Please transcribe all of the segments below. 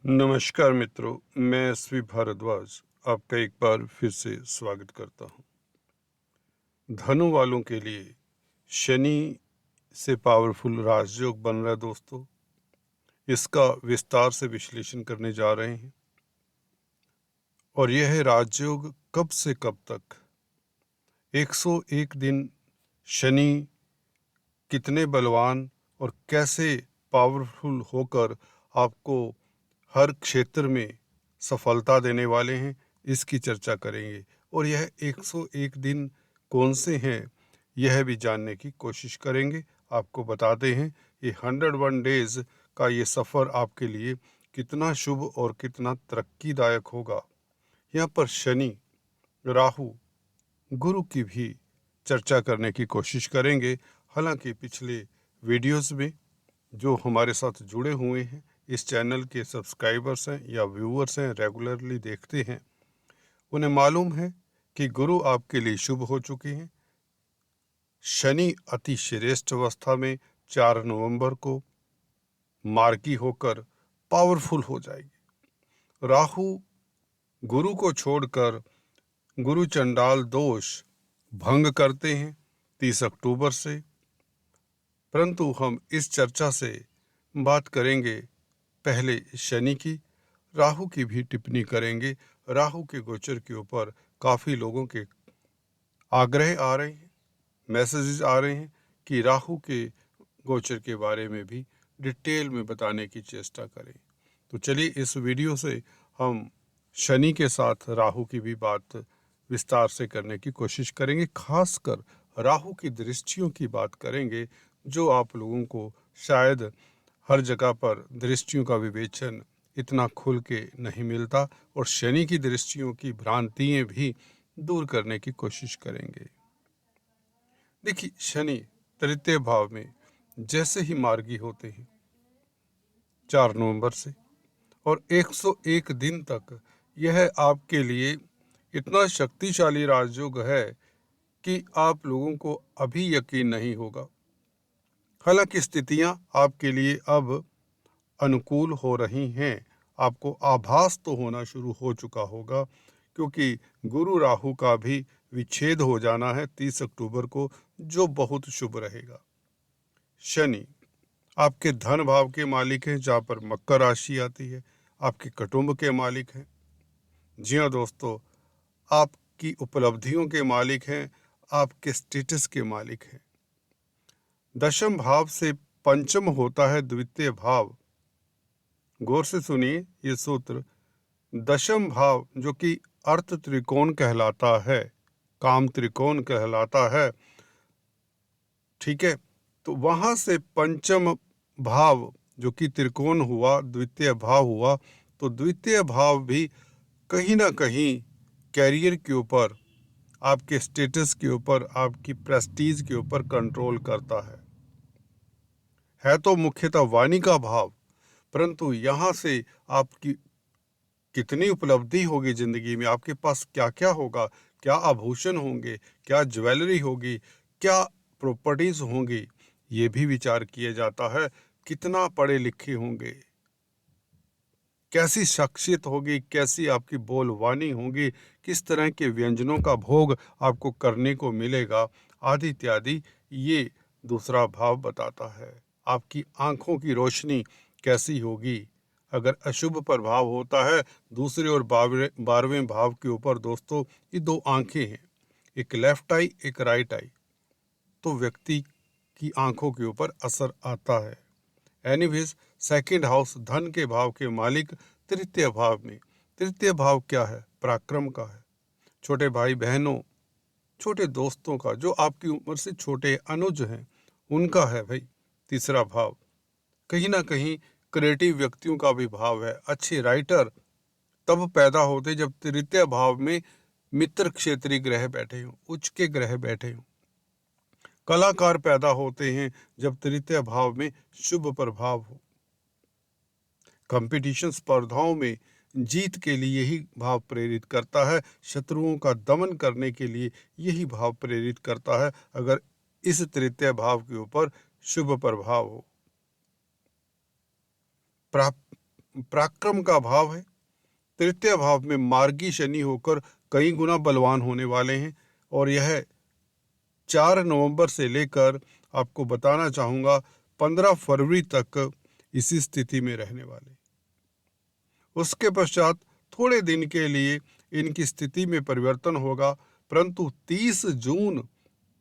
नमस्कार मित्रों, मैं एसवी भारद्वाज आपका एक बार फिर से स्वागत करता हूं। धनु वालों के लिए शनि से पावरफुल राजयोग बन रहा है दोस्तों। इसका विस्तार से विश्लेषण करने जा रहे हैं और यह है राजयोग कब से कब तक। 101 दिन शनि कितने बलवान और कैसे पावरफुल होकर आपको हर क्षेत्र में सफलता देने वाले हैं, इसकी चर्चा करेंगे। और यह 101 दिन कौन से हैं, यह भी जानने की कोशिश करेंगे। आपको बताते हैं ये 101 डेज का ये सफ़र आपके लिए कितना शुभ और कितना तरक्कीदायक होगा। यहाँ पर शनि, राहु, गुरु की भी चर्चा करने की कोशिश करेंगे। हालांकि पिछले वीडियोस में जो हमारे साथ जुड़े हुए हैं, इस चैनल के सब्सक्राइबर्स हैं या व्यूअर्स हैं, रेगुलरली देखते हैं, उन्हें मालूम है कि गुरु आपके लिए शुभ हो चुके हैं। शनि अति श्रेष्ठ अवस्था में 4 नवंबर को मार्गी होकर पावरफुल हो जाएगी। राहु गुरु को छोड़कर गुरु चंडाल दोष भंग करते हैं 30 अक्टूबर से। परंतु हम इस चर्चा से बात करेंगे पहले शनि की, राहु की भी टिप्पणी करेंगे। राहु के गोचर के ऊपर काफ़ी लोगों के आग्रह आ रहे हैं, मैसेजेस आ रहे हैं कि राहु के गोचर के बारे में भी डिटेल में बताने की चेष्टा करें। तो चलिए इस वीडियो से हम शनि के साथ राहु की भी बात विस्तार से करने की कोशिश करेंगे। खासकर राहु की दृष्टियों की बात करेंगे, जो आप लोगों को शायद हर जगह पर दृष्टियों का विवेचन इतना खुल के नहीं मिलता, और शनि की दृष्टियों की भ्रांतियां भी दूर करने की कोशिश करेंगे। देखिए, शनि तृतीय भाव में जैसे ही मार्गी होते हैं 4 नवंबर से, और 101 दिन तक यह आपके लिए इतना शक्तिशाली राजयोग है कि आप लोगों को अभी यकीन नहीं होगा। हालांकि स्थितियां आपके लिए अब अनुकूल हो रही हैं, आपको आभास तो होना शुरू हो चुका होगा, क्योंकि गुरु राहु का भी विच्छेद हो जाना है 30 अक्टूबर को, जो बहुत शुभ रहेगा। शनि आपके धन भाव के मालिक हैं, जहाँ पर मकर राशि आती है, आपके कुटुंब के मालिक हैं। जी हाँ दोस्तों, आपकी उपलब्धियों के मालिक हैं, आपके स्टेटस के मालिक हैं। दशम भाव से पंचम होता है द्वितीय भाव। गौर से सुनिए ये सूत्र। दशम भाव जो कि अर्थ त्रिकोण कहलाता है, काम त्रिकोण कहलाता है, ठीक है, तो वहां से पंचम भाव जो कि त्रिकोण हुआ, द्वितीय भाव हुआ, तो द्वितीय भाव भी कहीं ना कहीं कैरियर के ऊपर, आपके स्टेटस के ऊपर, आपकी प्रेस्टीज के ऊपर कंट्रोल करता है तो मुख्यतः वाणी का भाव। परंतु यहाँ से आपकी कितनी उपलब्धि होगी जिंदगी में, आपके पास क्या क्या होगा, क्या आभूषण होंगे, क्या ज्वेलरी होगी, क्या प्रॉपर्टीज होंगी, ये भी विचार किया जाता है। कितना पढ़े लिखे होंगे, कैसी शख्सियत होगी, कैसी आपकी बोलवानी होगी, किस तरह के व्यंजनों का भोग आपको करने को मिलेगा, आदि इत्यादि, ये दूसरा भाव बताता है। आपकी आंखों की रोशनी कैसी होगी। अगर अशुभ प्रभाव होता है दूसरे और 12वें भाव के ऊपर दोस्तों, ये 2 आंखें हैं, एक लेफ्ट आई एक राइट आई, तो व्यक्ति की आंखों के ऊपर असर आता है। एनीवेज, सेकंड हाउस धन के भाव के मालिक तृतीय भाव में। तृतीय भाव क्या है? पराक्रम का है। छोटे भाई बहनों, छोटे दोस्तों का, जो आपकी उम्र से छोटे अनुज हैं, उनका है भाई तीसरा भाव। कहीं ना कहीं क्रिएटिव व्यक्तियों का भी भाव है। अच्छे राइटर तब पैदा होते जब तृतीय भाव में मित्र क्षेत्रीय ग्रह बैठे हों, उच्च के ग्रह बैठे हों। कलाकार पैदा होते हैं जब तृतीय भाव में शुभ प्रभाव हो। कंपटीशन स्पर्धाओं में जीत के लिए यही भाव प्रेरित करता है, शत्रुओं का दमन करने के लिए यही भाव प्रेरित करता है, अगर इस तृतीय भाव के ऊपर शुभ प्रभाव हो। पराक्रम का भाव है। तृतीय भाव में मार्गी शनि होकर कई गुना बलवान होने वाले हैं और यह 4 नवंबर से लेकर आपको बताना चाहूँगा 15 फरवरी तक इसी स्थिति में रहने वाले। उसके पश्चात थोड़े दिन के लिए इनकी स्थिति में परिवर्तन होगा, परंतु 30 जून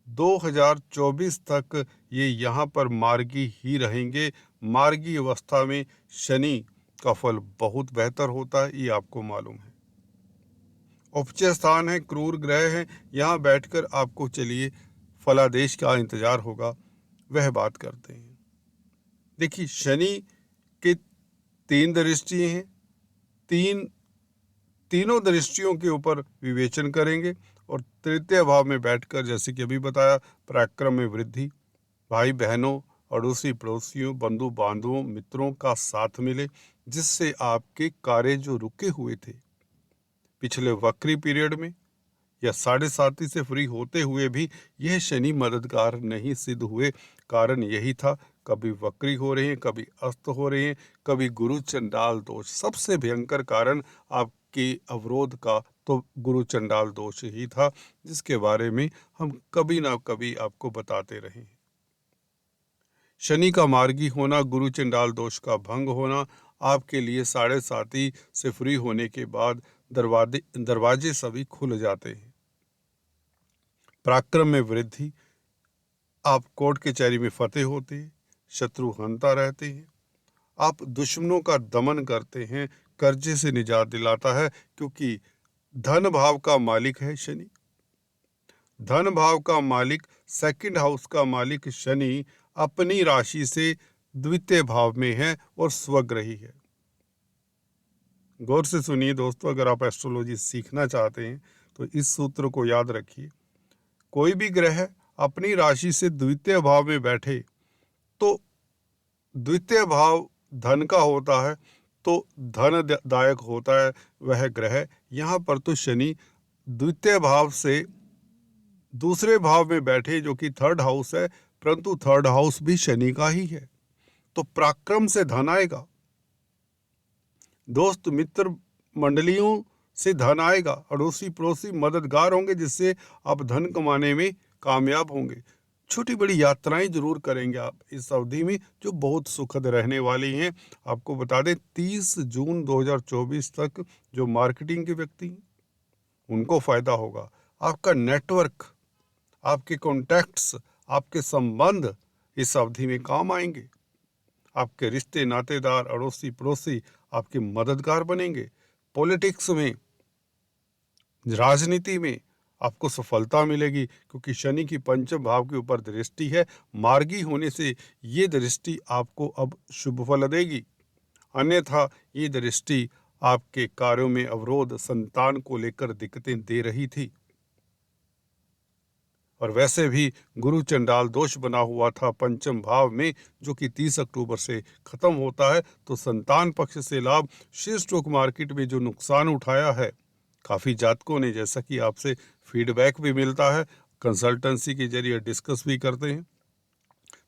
2024 तक ये यहाँ पर मार्गी ही रहेंगे। मार्गी अवस्था में शनि का फल बहुत बेहतर होता है, ये आपको मालूम है। उपचय स्थान है, क्रूर ग्रह है, यहाँ बैठकर आपको चलिए फलादेश का इंतजार होगा, वह बात करते हैं। देखिए, शनि के 3 दृष्टि हैं, तीनों दृष्टियों के ऊपर विवेचन करेंगे और तृतीय भाव में बैठकर, जैसे कि अभी बताया, पराक्रम में वृद्धि, भाई बहनों, अड़ोसी पड़ोसियों, बंधु बांधवों, मित्रों का साथ मिले, जिससे आपके कार्य जो रुके हुए थे पिछले वक्री पीरियड में या 7.5 से फ्री होते हुए भी यह शनि मददगार नहीं सिद्ध हुए। कारण यही था, कभी वक्री हो रहे हैं, कभी अस्त हो रहे हैं, कभी गुरु चंडाल दोष। सबसे भयंकर कारण आपके अवरोध का तो गुरु चंडाल दोष ही था, जिसके बारे में हम कभी ना कभी आपको बताते रहे हैं। शनि का मार्गी होना, गुरु चंडाल दोष का भंग होना, आपके लिए 7.5 से फ्री होने के बाद दरवाजे सभी खुल जाते हैं। पराक्रम में वृद्धि, आप कोर्ट कचहरी में फतेह होते हैं, शत्रु हंता रहते हैं, आप दुश्मनों का दमन करते हैं, कर्जे से निजात दिलाता है, क्योंकि धन भाव का मालिक है शनि। धन भाव का मालिक, सेकंड हाउस का मालिक शनि अपनी राशि से द्वितीय भाव में है और स्वग्रही है। गौर से सुनिए दोस्तों, अगर आप एस्ट्रोलॉजी सीखना चाहते हैं तो इस सूत्र को याद रखिए। कोई भी ग्रह अपनी राशि से द्वितीय भाव में बैठे तो द्वितीय भाव धन का होता है, तो धनदायक होता है वह ग्रह। यहाँ पर तो शनि द्वितीय भाव से दूसरे भाव में बैठे, जो कि थर्ड हाउस है, परंतु थर्ड हाउस भी शनि का ही है, तो पराक्रम से धन आएगा, दोस्त मित्र मंडलियों से धन आएगा, अड़ोसी पड़ोसी मददगार होंगे, जिससे आप धन कमाने में कामयाब होंगे। छोटी बड़ी यात्राएं जरूर करेंगे आप इस अवधि में, जो बहुत सुखद रहने वाली हैं। आपको बता दें, 30 जून 2024 तक जो मार्केटिंग के व्यक्ति हैं उनको फायदा होगा। आपका नेटवर्क, आपके कॉन्टैक्ट्स, आपके संबंध इस अवधि में काम आएंगे। आपके रिश्ते नातेदार, अड़ोसी पड़ोसी आपके मददगार बनेंगे। पॉलिटिक्स में, राजनीति में आपको सफलता मिलेगी, क्योंकि शनि की पंचम भाव के ऊपर दृष्टि है। मार्गी होने से ये दृष्टि आपको अब शुभ फल देगी, अन्यथा ये दृष्टि आपके कार्यों में अवरोध, संतान को लेकर दिक्कतें दे रही थी। और वैसे भी गुरु चंडाल दोष बना हुआ था पंचम भाव में, जो कि 30 अक्टूबर से खत्म होता है। तो संतान पक्ष से लाभ, शेयर स्टॉक मार्केट में जो नुकसान उठाया है काफ़ी जातकों ने, जैसा कि आपसे फीडबैक भी मिलता है, कंसल्टेंसी के जरिए डिस्कस भी करते हैं,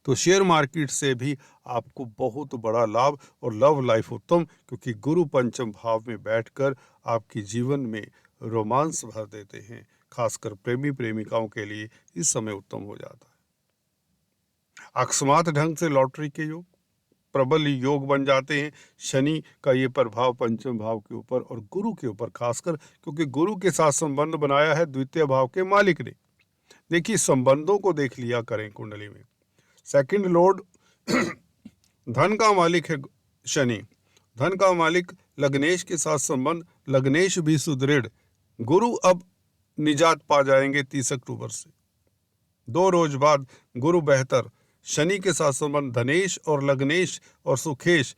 तो शेयर मार्केट से भी आपको बहुत बड़ा लाभ और लव लाइफ उत्तम, क्योंकि गुरु पंचम भाव में बैठकर आपके जीवन में रोमांस भर देते हैं। खासकर प्रेमी प्रेमिकाओं के लिए इस समय उत्तम हो जाता है। अकस्मात ढंग से लॉटरी के योग, प्रबल योग बन जाते हैं। शनि का ये प्रभाव पंचम भाव के ऊपर और गुरु के ऊपर, खासकर क्योंकि गुरु के साथ संबंध बनाया है द्वितीय भाव के मालिक ने। देखिए, संबंधों को देख लिया करें कुंडली में। सेकंड लॉर्ड धन का मालिक है शनि, धन का मालिक लग्नेश के साथ संबंध, लग्नेश भी सुदृढ़। गुरु अब निजात पा जाएंगे 30 अक्टूबर से। 2 रोज बाद गुरु बेहतर, शनि के साथ संबंध, धनेश और लग्नेश और सुखेश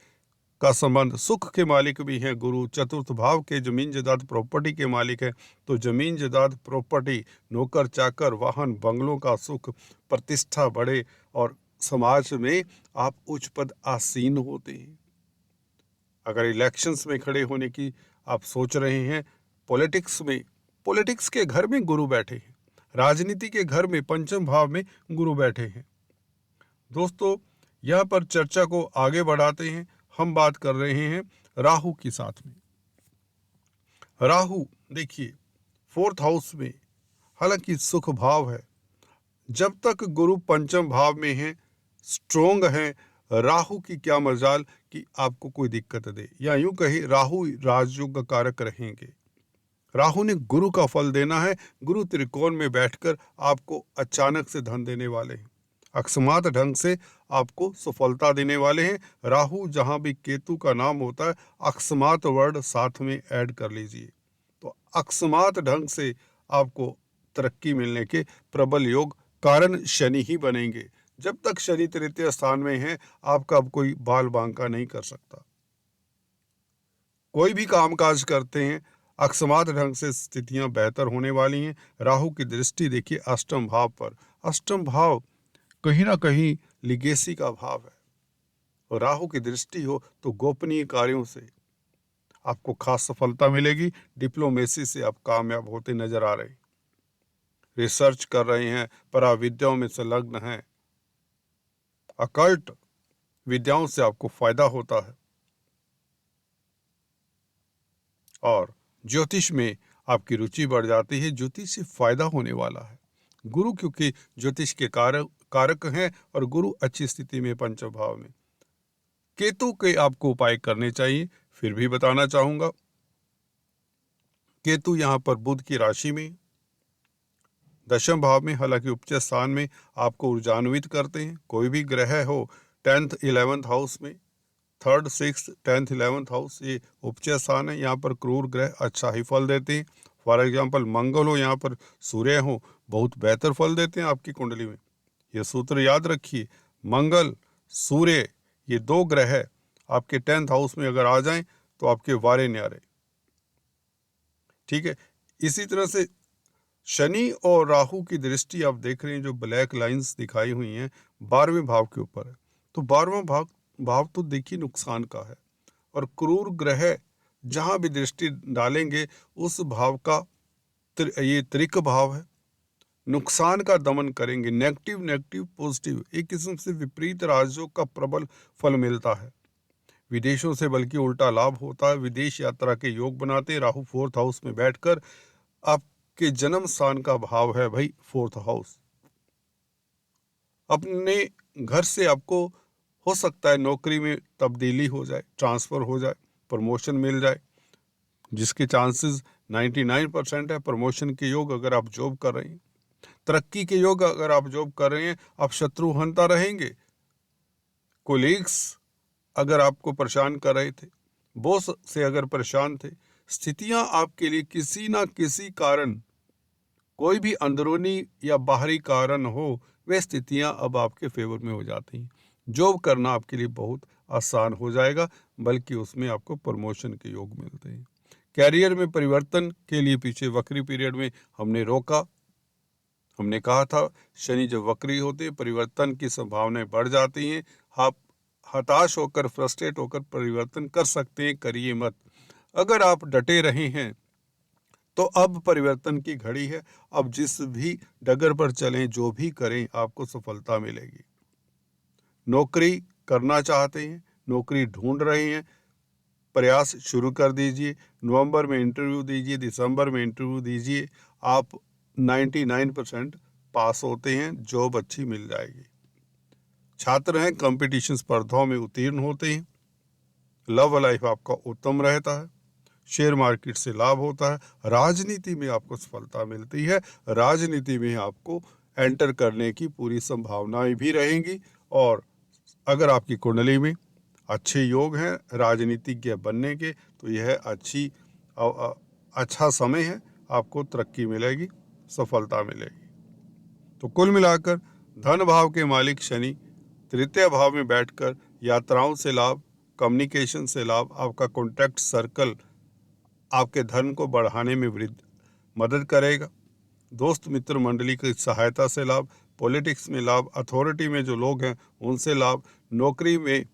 का संबंध। सुख के मालिक भी हैं गुरु, चतुर्थ भाव के जमीन जायदाद प्रॉपर्टी के मालिक हैं। तो जमीन जायदाद प्रॉपर्टी, नौकर चाकर, वाहन बंगलों का सुख, प्रतिष्ठा बढ़े और समाज में आप उच्च पद आसीन होते हैं। अगर इलेक्शंस में खड़े होने की आप सोच रहे हैं, पॉलिटिक्स के घर में गुरु बैठे हैं, राजनीति के घर में पंचम भाव में गुरु बैठे हैं। दोस्तों, यहाँ पर चर्चा को आगे बढ़ाते हैं। हम बात कर रहे हैं राहु के साथ में। राहु देखिए 4th हाउस में, हालांकि सुख भाव है, जब तक गुरु पंचम भाव में है, स्ट्रोंग है, राहु की क्या मजाल कि आपको कोई दिक्कत दे, या यूं कहे राहु राजयोग का कारक रहेंगे। राहु ने गुरु का फल देना है। गुरु त्रिकोण में बैठकर आपको अचानक से धन देने वाले हैं, अकस्मात ढंग से आपको सफलता देने वाले हैं। राहु जहां भी केतु का नाम होता है, अकस्मात वर्ड साथ में ऐड कर लीजिए, तो अकस्मात ढंग से आपको तरक्की मिलने के प्रबल योग कारण शनि ही बनेंगे। जब तक शनि तृतीय स्थान में है, आपका अब कोई बाल बांका नहीं कर सकता। कोई भी कामकाज करते हैं, अकस्मात ढंग से स्थितियां बेहतर होने वाली हैं। राहु की दृष्टि देखिए अष्टम भाव पर। अष्टम भाव कहीं ना कहीं लिगेसी का भाव है, और राहु की दृष्टि हो तो गोपनीय कार्यों से आपको खास सफलता मिलेगी। डिप्लोमेसी से आप कामयाब होते नजर आ रहे हैं। रिसर्च कर रहे हैं, पराविद्याओं में संलग्न हैं, अकल्ट विद्याओं से आपको फायदा होता है, और ज्योतिष में आपकी रुचि बढ़ जाती है। ज्योतिष से फायदा होने वाला है। गुरु क्योंकि ज्योतिष के कारक हैं, और गुरु अच्छी स्थिति में पंचम भाव में। केतु के आपको उपाय करने चाहिए, फिर भी बताना चाहूंगा। केतु यहां पर बुध की राशि में, दशम भाव में, हालांकि उपचय स्थान में आपको ऊर्जान्वित करते हैं। कोई भी ग्रह हो 10th 11th हाउस में, 3rd 6th 10th 11th house ये उपचय स्थान है। यहाँ पर क्रूर ग्रह अच्छा ही फल देते हैं। फॉर एग्जाम्पल मंगल हो, यहाँ पर सूर्य हो, बहुत बेहतर फल देते हैं आपकी कुंडली में। ये सूत्र याद रखिए, मंगल सूर्य ये दो ग्रह आपके 10th हाउस में अगर आ जाएं तो आपके वारे न्यारे। ठीक है, इसी तरह से शनि और राहु की दृष्टि आप देख रहे हैं, जो ब्लैक लाइंस दिखाई हुई हैं 12वें भाव के ऊपर है। तो 12वां भाव तो देखिए नुकसान का है, और क्रूर ग्रह जहां भी दृष्टि डालेंगे उस भाव का ये त्रिक भाव है, नुकसान का दमन करेंगे। नेगेटिव पॉजिटिव, एक किस्म से विपरीत राजयोग का प्रबल फल मिलता है। विदेशों से बल्कि उल्टा लाभ होता है। विदेश यात्रा के योग बनाते हैं। राहु 4th हाउस में बैठकर, आपके जन्म स्थान का भाव है भाई 4th हाउस। अपने घर से आपको हो सकता है नौकरी में तब्दीली हो जाए, ट्रांसफर हो जाए, प्रमोशन मिल जाए, जिसके चांसेस 99% है। प्रमोशन के योग अगर आप जॉब कर रहे हैं, तरक्की के योग अगर आप जॉब कर रहे हैं, आप शत्रु हंता रहेंगे। कोलीग्स अगर आपको परेशान कर रहे थे, बॉस से अगर परेशान थे, स्थितियां आपके लिए किसी ना किसी कारण, कोई भी अंदरूनी या बाहरी कारण हो, वे स्थितियां अब आपके फेवर में हो जाती हैं। जॉब करना आपके लिए बहुत आसान हो जाएगा, बल्कि उसमें आपको प्रमोशन के योग मिलते हैं। कैरियर में परिवर्तन के लिए पीछे वक्री पीरियड में हमने रोका। हमने कहा था शनि जब वक्री होते हैं, परिवर्तन की संभावनाएं बढ़ जाती हैं। आप हताश होकर, फ्रस्ट्रेट होकर परिवर्तन कर सकते हैं, करिए मत। अगर आप डटे रहे हैं तो अब परिवर्तन की घड़ी है। अब जिस भी डगर पर चलें, जो भी करें, आपको सफलता मिलेगी। नौकरी करना चाहते हैं, नौकरी ढूंढ रहे हैं, प्रयास शुरू कर दीजिए। नवंबर में इंटरव्यू दीजिए, दिसंबर में इंटरव्यू दीजिए, आप 99% पास होते हैं, जॉब अच्छी मिल जाएगी। छात्र हैं, कंपटीशन स्पर्धाओं में उत्तीर्ण होते हैं। लव लाइफ आपका उत्तम रहता है। शेयर मार्केट से लाभ होता है। राजनीति में आपको सफलता मिलती है। राजनीति में आपको एंटर करने की पूरी संभावनाएं भी रहेंगी। और अगर आपकी कुंडली में अच्छे योग हैं राजनीतिज्ञ बनने के, तो यह अच्छा समय है, आपको तरक्की मिलेगी, सफलता मिलेगी। तो कुल मिलाकर धन भाव के मालिक शनि तृतीय भाव में बैठकर यात्राओं से लाभ, कम्युनिकेशन से लाभ, आपका कॉन्टैक्ट सर्कल आपके धन को बढ़ाने में मदद करेगा। दोस्त मित्र मंडली की सहायता से लाभ, पॉलिटिक्स में लाभ, अथॉरिटी में जो लोग हैं उनसे लाभ, नौकरी में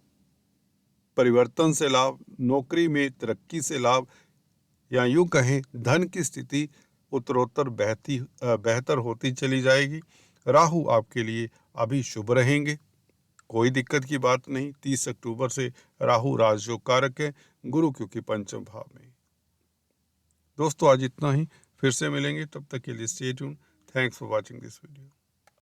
परिवर्तन से लाभ, नौकरी में तरक्की से लाभ, या यूं कहें धन की स्थिति उत्तरोत्तर बेहतर होती चली जाएगी। राहु आपके लिए अभी शुभ रहेंगे। कोई दिक्कत की बात नहीं। 30 अक्टूबर से राहु राजयोग कारक है, गुरु क्योंकि पंचम भाव में। दोस्तों आज इतना ही, फिर से मिलेंगे, तब तक के लिए stay tune. Thanks for watching this video.